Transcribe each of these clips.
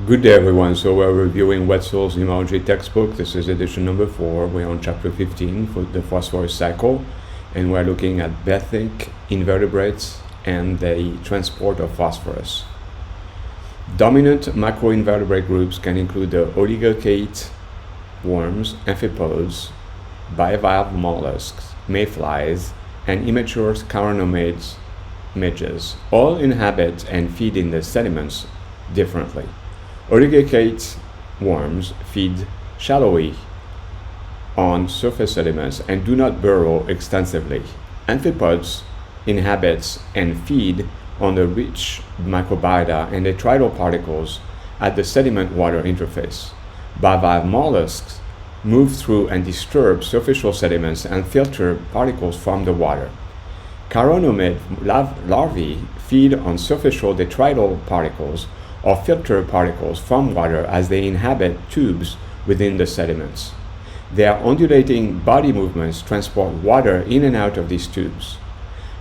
Good day, everyone. So we're reviewing Wetzel's Limnology textbook. This is edition number 4. We're on chapter 15 for the phosphorus cycle, and we're looking at benthic invertebrates and the transport of phosphorus. Dominant macroinvertebrate groups can include the oligochaete worms, amphipods, bivalve mollusks, mayflies, and immature chironomids midges. All inhabit and feed in the sediments differently. Oligochaete worms feed shallowly on surface sediments and do not burrow extensively. Amphipods inhabit and feed on the rich microbiota and detrital particles at the sediment-water interface. Bivalve mollusks move through and disturb superficial sediments and filter particles from the water. Chironomid larvae feed on superficial detrital particles or filter particles from water as they inhabit tubes within the sediments. Their undulating body movements transport water in and out of these tubes.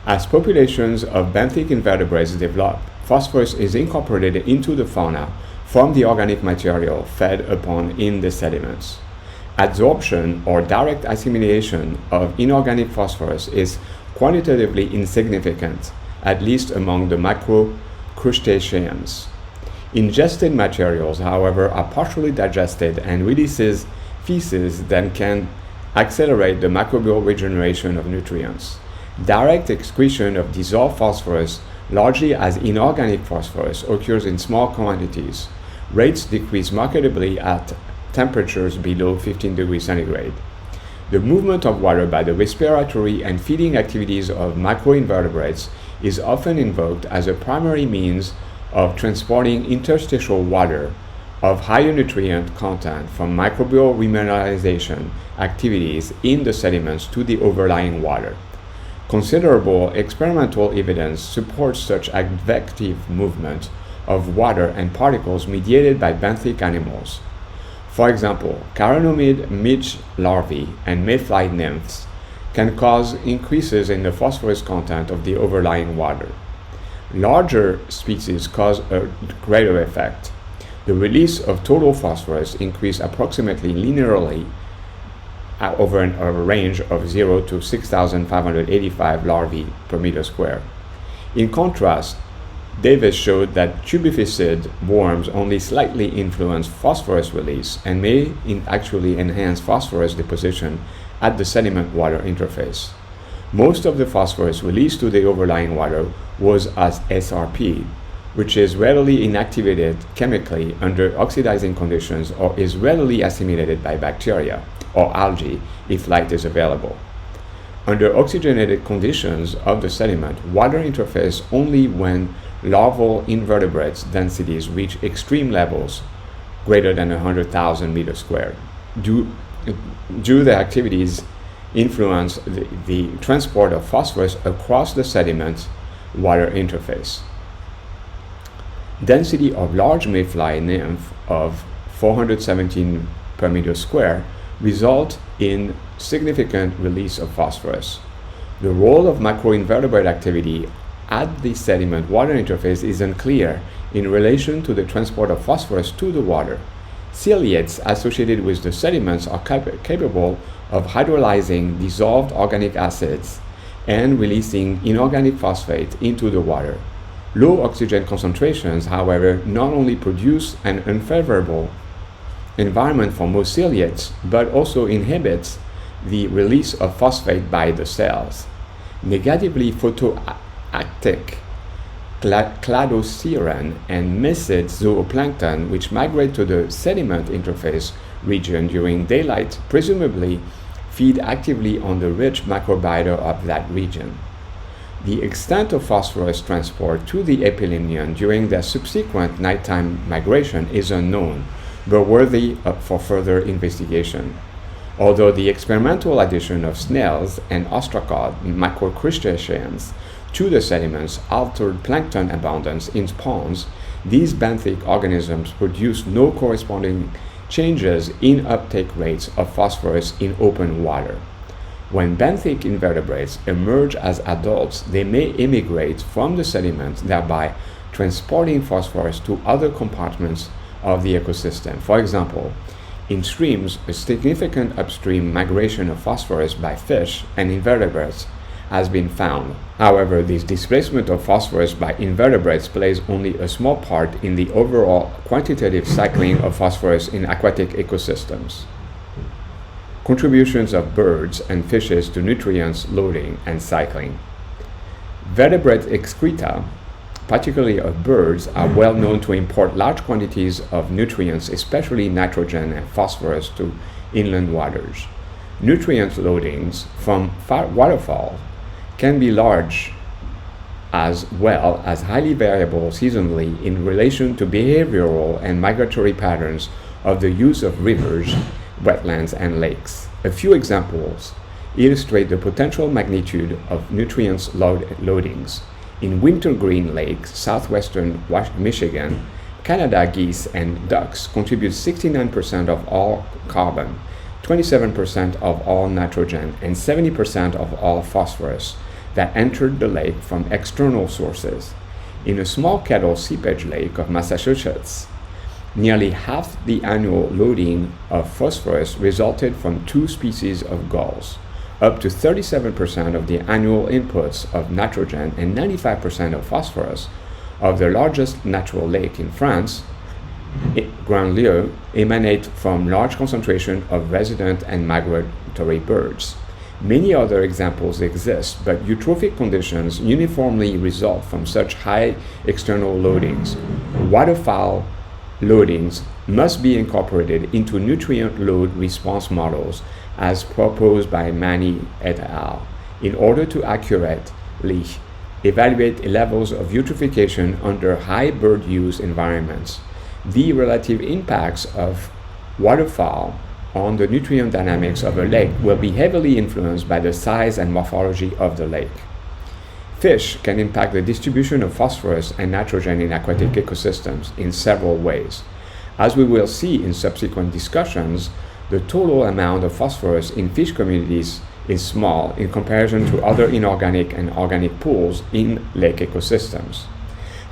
As populations of benthic invertebrates develop, phosphorus is incorporated into the fauna from the organic material fed upon in the sediments. Absorption or direct assimilation of inorganic phosphorus is quantitatively insignificant, at least among the macrocrustaceans. Ingested materials, however, are partially digested and releases feces that can accelerate the microbial regeneration of nutrients. Direct excretion of dissolved phosphorus, largely as inorganic phosphorus, occurs in small quantities. Rates decrease markedly at temperatures below 15 degrees centigrade. The movement of water by the respiratory and feeding activities of macroinvertebrates is often invoked as a primary means of transporting interstitial water of higher nutrient content from microbial remineralization activities in the sediments to the overlying water. Considerable experimental evidence supports such advective movement of water and particles mediated by benthic animals. For example, chironomid midge larvae and mayfly nymphs can cause increases in the phosphorus content of the overlying water. Larger species cause a greater effect. The release of total phosphorus increased approximately linearly over a range of 0 to 6,585 larvae per meter square. In contrast, Davis showed that tubificid worms only slightly influence phosphorus release and may actually enhance phosphorus deposition at the sediment-water interface. Most of the phosphorus released to the overlying water was as SRP, which is readily inactivated chemically under oxidizing conditions or is readily assimilated by bacteria or algae if light is available. Under oxygenated conditions of the sediment water interface only when larval invertebrates densities reach extreme levels greater than 100,000 meters squared. Do the activities influence the transport of phosphorus across the sediment water interface. Density of large mayfly nymph of 417 per meter square result in significant release of phosphorus. The role of macroinvertebrate activity at the sediment water interface is unclear in relation to the transport of phosphorus to the water. Ciliates associated with the sediments are capable of hydrolyzing dissolved organic acids and releasing inorganic phosphate into the water. Low oxygen concentrations, however, not only produce an unfavorable environment for most ciliates, but also inhibits the release of phosphate by the cells. Negatively photoactic cladoceran and mysid zooplankton, which migrate to the sediment interface region during daylight, presumably feed actively on the rich microbiota of that region. The extent of phosphorus transport to the epilimnion during their subsequent nighttime migration is unknown, but worthy for further investigation. Although the experimental addition of snails and ostracod macrocrustaceans to the sediments altered plankton abundance in ponds, these benthic organisms produce no corresponding changes in uptake rates of phosphorus in open water. When benthic invertebrates emerge as adults, they may immigrate from the sediment, thereby transporting phosphorus to other compartments of the ecosystem. For example, in streams, a significant upstream migration of phosphorus by fish and invertebrates has been found. However, this displacement of phosphorus by invertebrates plays only a small part in the overall quantitative cycling of phosphorus in aquatic ecosystems. Contributions of birds and fishes to nutrients loading and cycling. Vertebrate excreta, particularly of birds, are well known to import large quantities of nutrients, especially nitrogen and phosphorus, to inland waters. Nutrient loadings from waterfowl can be large as well as highly variable seasonally in relation to behavioral and migratory patterns of the use of rivers, wetlands, and lakes. A few examples illustrate the potential magnitude of nutrients loadings. In wintergreen Lake, southwestern Michigan, Canada geese and ducks contribute 69% of all carbon, 27% of all nitrogen, and 70% of all phosphorus that entered the lake from external sources. In a small kettle seepage lake of Massachusetts, nearly half the annual loading of phosphorus resulted from 2 species of gulls. Up to 37% of the annual inputs of nitrogen and 95% of phosphorus of the largest natural lake in France, Grand-Lieu, emanate from large concentration of resident and migratory birds. Many other examples exist, but eutrophic conditions uniformly result from such high external loadings. Waterfowl loadings must be incorporated into nutrient load response models as proposed by Manny et al. In order to accurately evaluate levels of eutrophication under high bird use environments. The relative impacts of waterfowl on the nutrient dynamics of a lake will be heavily influenced by the size and morphology of the lake. Fish can impact the distribution of phosphorus and nitrogen in aquatic ecosystems in several ways. As we will see in subsequent discussions, the total amount of phosphorus in fish communities is small in comparison to other inorganic and organic pools in lake ecosystems.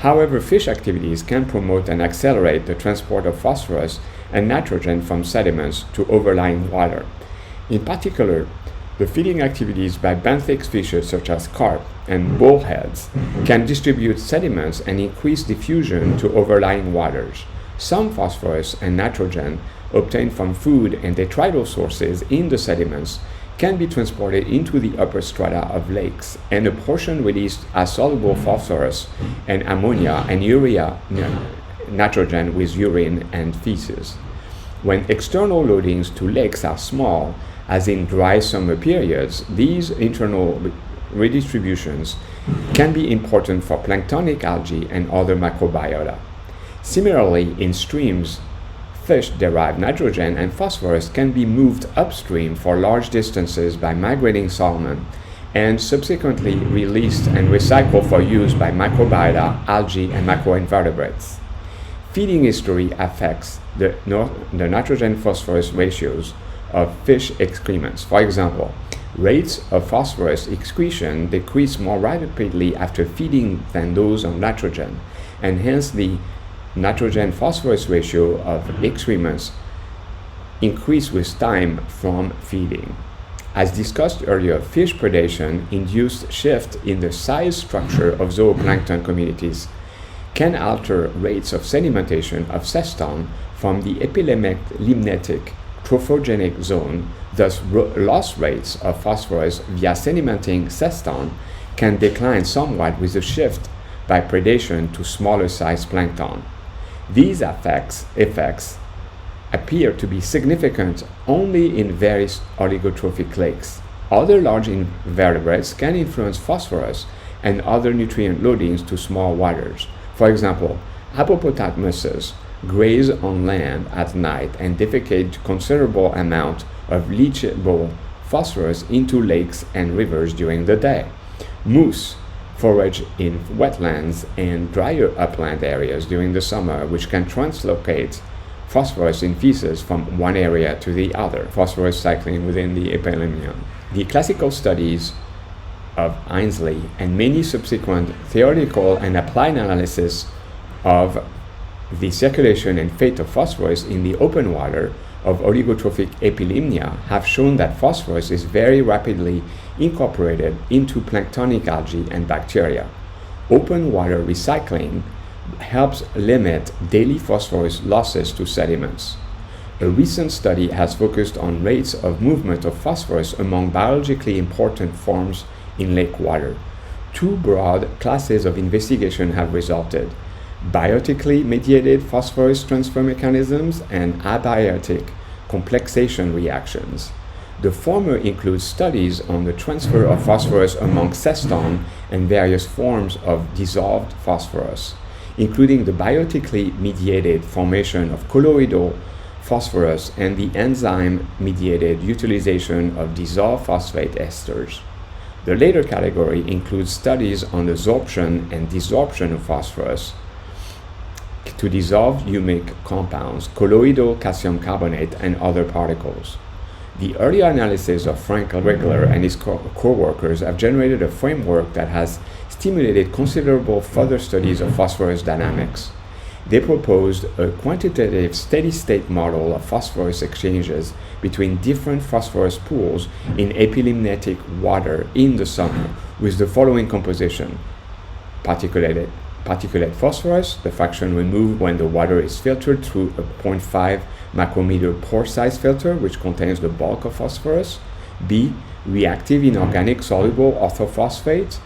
However, fish activities can promote and accelerate the transport of phosphorus and nitrogen from sediments to overlying water. In particular, the feeding activities by benthic fishes such as carp and bullheads can distribute sediments and increase diffusion to overlying waters. Some phosphorus and nitrogen obtained from food and detrital sources in the sediments can be transported into the upper strata of lakes, and a portion released as soluble phosphorus and ammonia and urea nitrogen with urine and feces. When external loadings to lakes are small, as in dry summer periods, these internal redistributions can be important for planktonic algae and other microbiota. Similarly, in streams, fish-derived nitrogen and phosphorus can be moved upstream for large distances by migrating salmon and subsequently released and recycled for use by microbiota, algae, and macroinvertebrates. Feeding history affects the nitrogen-phosphorus ratios of fish excrements. For example, rates of phosphorus excretion decrease more rapidly after feeding than those of nitrogen, and hence the nitrogen-phosphorus ratio of excrements increase with time from feeding. As discussed earlier, fish predation induced shift in the size structure of zooplankton communities can alter rates of sedimentation of cestone from the epilimnetic trophogenic zone. Thus, loss rates of phosphorus via sedimenting cestone can decline somewhat with a shift by predation to smaller sized plankton. These effects appear to be significant only in various oligotrophic lakes. Other large invertebrates can influence phosphorus and other nutrient loadings to small waters. For example, hippopotamuses graze on land at night and defecate considerable amount of leachable phosphorus into lakes and rivers during the day. Moose forage in wetlands and drier upland areas during the summer, which can translocate phosphorus in feces from one area to the other, phosphorus cycling within the epithelium. The classical studies of Ainsley and many subsequent theoretical and applied analysis of The circulation and fate of phosphorus in the open water of oligotrophic epilimnia have shown that phosphorus is very rapidly incorporated into planktonic algae and bacteria. Open water recycling helps limit daily phosphorus losses to sediments. A recent study has focused on rates of movement of phosphorus among biologically important forms in lake water. Two broad classes of investigation have resulted: biotically mediated phosphorus transfer mechanisms and abiotic complexation reactions. The former includes studies on the transfer of phosphorus among cestone and various forms of dissolved phosphorus, including the biotically mediated formation of colloidal phosphorus and the enzyme-mediated utilization of dissolved phosphate esters. The later category includes studies on the absorption and desorption of phosphorus to dissolve humic compounds, colloidal calcium carbonate, and other particles. The early analysis of Frank Rickler and his co-workers have generated a framework that has stimulated considerable further studies of phosphorus dynamics. They proposed a quantitative steady-state model of phosphorus exchanges between different phosphorus pools in epilimnetic water in the summer with the following composition: particulate phosphorus, the fraction removed when the water is filtered through a 0.5 micrometer pore size filter, which contains the bulk of phosphorus. B, reactive inorganic soluble orthophosphate,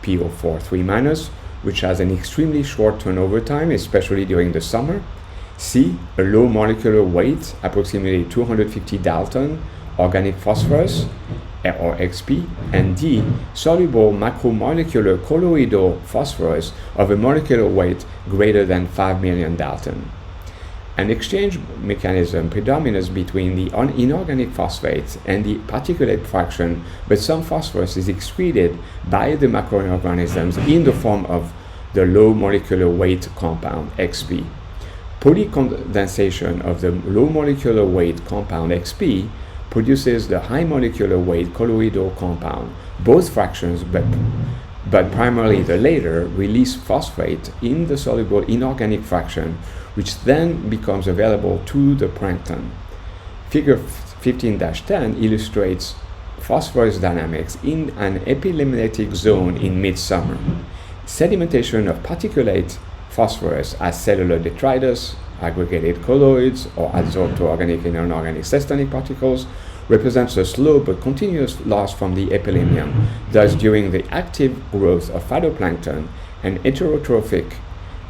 PO4 3-, which has an extremely short turnover time, especially during the summer. C, a low molecular weight, approximately 250 Dalton, organic phosphorus, or XP, and D, soluble macromolecular colloidal phosphorus of a molecular weight greater than 5 million Dalton. An exchange mechanism predominates between the inorganic phosphates and the particulate fraction, but some phosphorus is excreted by the macroorganisms in the form of the low molecular weight compound, XP. Polycondensation of the low molecular weight compound, XP, produces the high molecular weight colloidal compound. Both fractions, but primarily the later, release phosphate in the soluble inorganic fraction, which then becomes available to the plankton. Figure 15-10 illustrates phosphorus dynamics in an epilimnetic zone in midsummer. Sedimentation of particulate phosphorus as cellular detritus, aggregated colloids, or adsorbed to organic and inorganic cestonic particles represents a slow but continuous loss from the epilimnium. Thus, during the active growth of phytoplankton and heterotrophic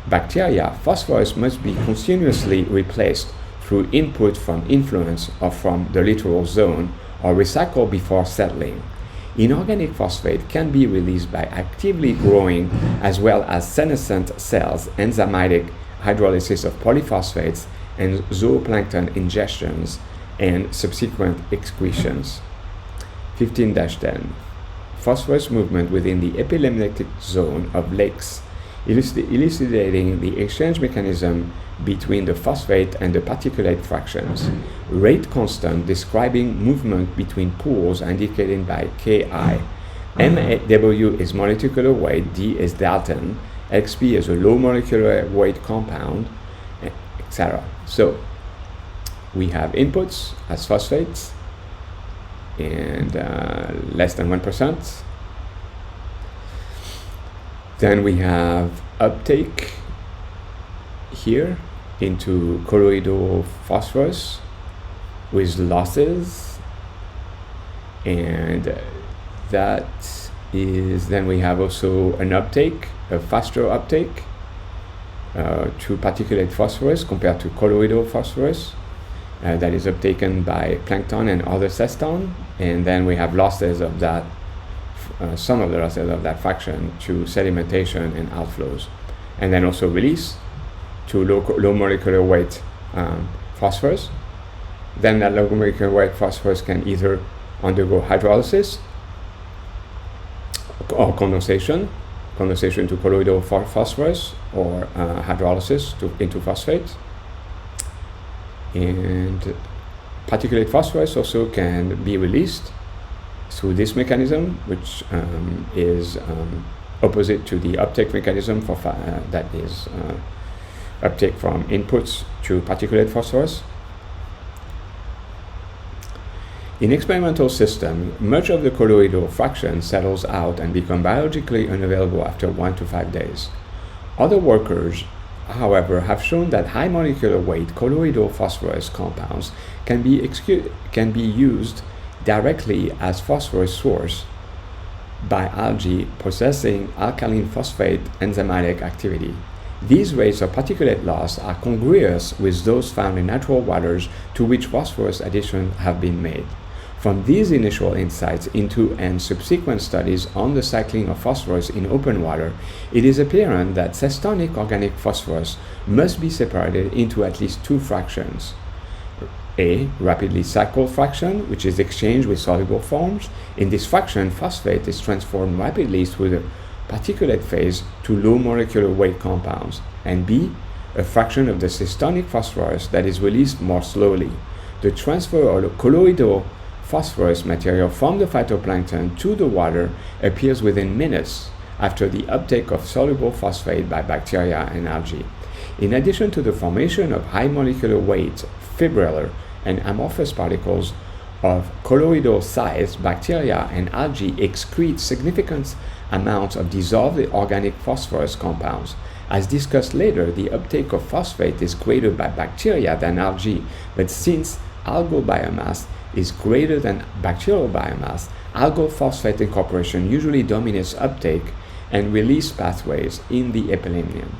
bacteria, phosphorus must be continuously replaced through input from influence or from the littoral zone, or recycled before settling. Inorganic phosphate can be released by actively growing as well as senescent cells, enzymatic hydrolysis of polyphosphates, and zooplankton ingestions and subsequent excretions. 15-10. Phosphorus movement within the epilimnetic zone of lakes, elucidating the exchange mechanism between the phosphate and the particulate fractions. Rate constant describing movement between pools indicated by Ki. MW is molecular weight, D is Dalton, XP is a low molecular weight compound, etc. So we have inputs as phosphates and less than 1%. Then we have uptake here into colloidal phosphorus with losses, and that is, then we have also an uptake, a faster uptake to particulate phosphorus compared to colloidal phosphorus that is uptaken by plankton and other cestone, and then we have losses of that, some of the losses of that fraction to sedimentation and outflows, and then also release to low molecular weight phosphorus. Then that low molecular weight phosphorus can either undergo hydrolysis or condensation to colloidal phosphorus, or hydrolysis into phosphate. And particulate phosphorus also can be released through this mechanism, which is opposite to the uptake mechanism for that is uptake from inputs to particulate phosphorus. In experimental systems, much of the colloidal fraction settles out and becomes biologically unavailable after 1 to 5 days. Other workers, however, have shown that high molecular weight colloidal phosphorus compounds can be used directly as phosphorus source by algae possessing alkaline phosphate enzymatic activity. These rates of particulate loss are congruous with those found in natural waters to which phosphorus additions have been made. From these initial insights into and subsequent studies on the cycling of phosphorus in open water, it is apparent that cestonic organic phosphorus must be separated into at least 2 fractions. A rapidly cycled fraction, which is exchanged with soluble forms. In this fraction, phosphate is transformed rapidly through the particulate phase to low molecular weight compounds. And B, a fraction of the cestonic phosphorus that is released more slowly. The transfer of colloidal phosphorus material from the phytoplankton to the water appears within minutes after the uptake of soluble phosphate by bacteria and algae. In addition to the formation of high molecular weight, fibrillar, and amorphous particles of colloidal size, bacteria and algae excrete significant amounts of dissolved organic phosphorus compounds. As discussed later, the uptake of phosphate is greater by bacteria than algae, but since algal biomass is greater than bacterial biomass, algal phosphate incorporation usually dominates uptake and release pathways in the epilimnium.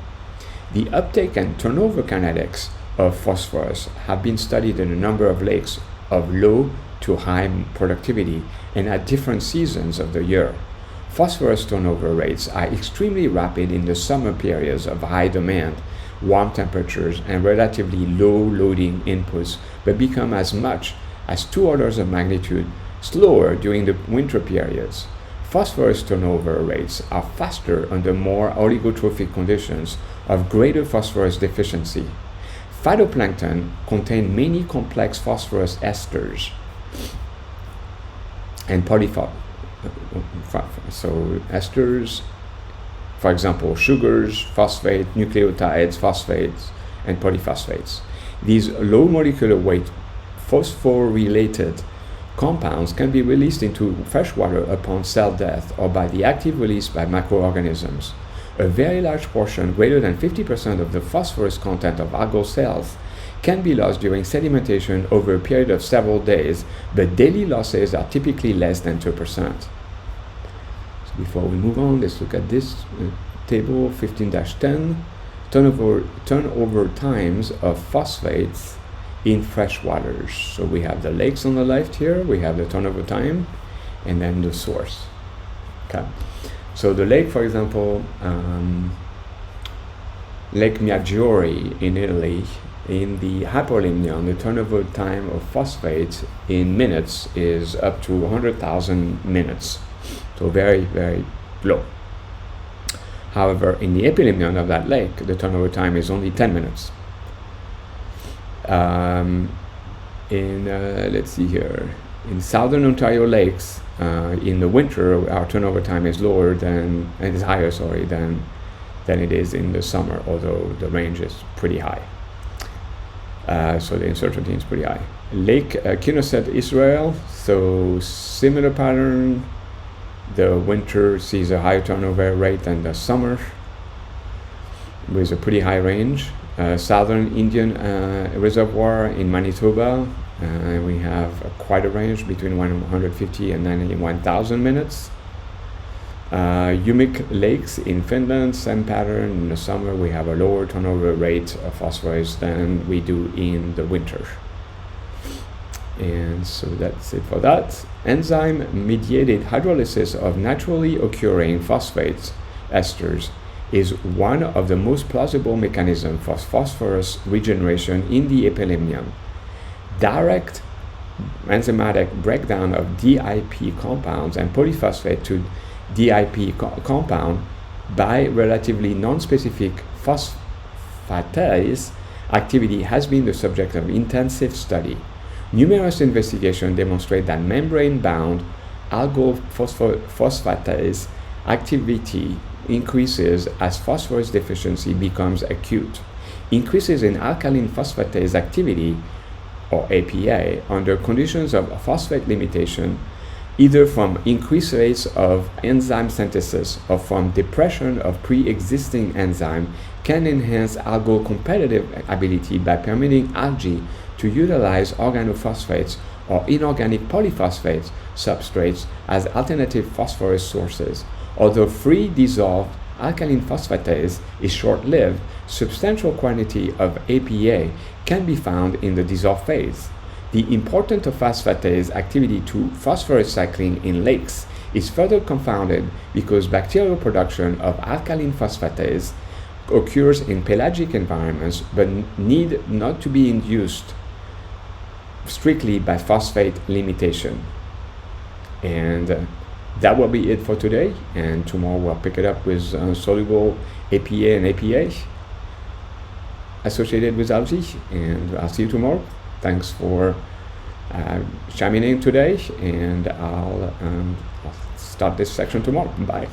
The uptake and turnover kinetics of phosphorus have been studied in a number of lakes of low to high productivity and at different seasons of the year. Phosphorus turnover rates are extremely rapid in the summer periods of high demand, warm temperatures, and relatively low loading inputs, but become as much as 2 orders of magnitude slower during the winter periods. Phosphorus turnover rates are faster under more oligotrophic conditions of greater phosphorus deficiency. Phytoplankton contain many complex phosphorus esters and so esters, for example, sugars, phosphate, nucleotides, phosphates, and polyphosphates. These low molecular weight phosphorylated compounds can be released into freshwater upon cell death or by the active release by microorganisms. A very large portion, greater than 50% of the phosphorus content of algal cells, can be lost during sedimentation over a period of several days, but daily losses are typically less than 2%. So before we move on, let's look at this table 15-10, turnover times of phosphates in fresh waters. So we have the lakes on the left here, we have the turnover time, and then the source. Okay. So the lake, for example, Lake Maggiore in Italy, in the hypolimnion, the turnover time of phosphates in minutes is up to 100,000 minutes. So very, very low. However, in the epilimnion of that lake, the turnover time is only 10 minutes. Let's see here, in southern Ontario lakes, in the winter, our turnover time is lower than, and is higher, sorry, than it is in the summer, although the range is pretty high. So the uncertainty is pretty high. Lake Kinneset, Israel, so similar pattern. The winter sees a higher turnover rate than the summer, with a pretty high range. Southern Indian Reservoir in Manitoba, we have quite a range between 150 and 91,000 minutes. Humic lakes in Finland, same pattern. In the summer we have a lower turnover rate of phosphorus than we do in the winter. And so that's it for that. Enzyme-mediated hydrolysis of naturally occurring phosphate esters is one of the most plausible mechanisms for phosphorus regeneration in the epilimnion. Direct enzymatic breakdown of DIP compounds and polyphosphate to DIP compound by relatively non-specific phosphatase activity has been the subject of intensive study. Numerous investigations demonstrate that membrane-bound algal phosphatase activity increases as phosphorus deficiency becomes acute. increases in alkaline phosphatase activity, or APA, under conditions of phosphate limitation, either from increased rates of enzyme synthesis or from depression of pre-existing enzyme, can enhance algal competitive ability by permitting algae to utilize organophosphates or inorganic polyphosphate substrates as alternative phosphorus sources. Although free dissolved alkaline phosphatase is short-lived, substantial quantity of APA can be found in the dissolved phase. The importance of phosphatase activity to phosphorus cycling in lakes is further confounded because bacterial production of alkaline phosphatase occurs in pelagic environments but need not to be induced strictly by phosphate limitation. And that will be it for today, and tomorrow we'll pick it up with soluble APA and APA associated with algae, and I'll see you tomorrow. Thanks for chiming in today, and I'll start this section tomorrow. Bye.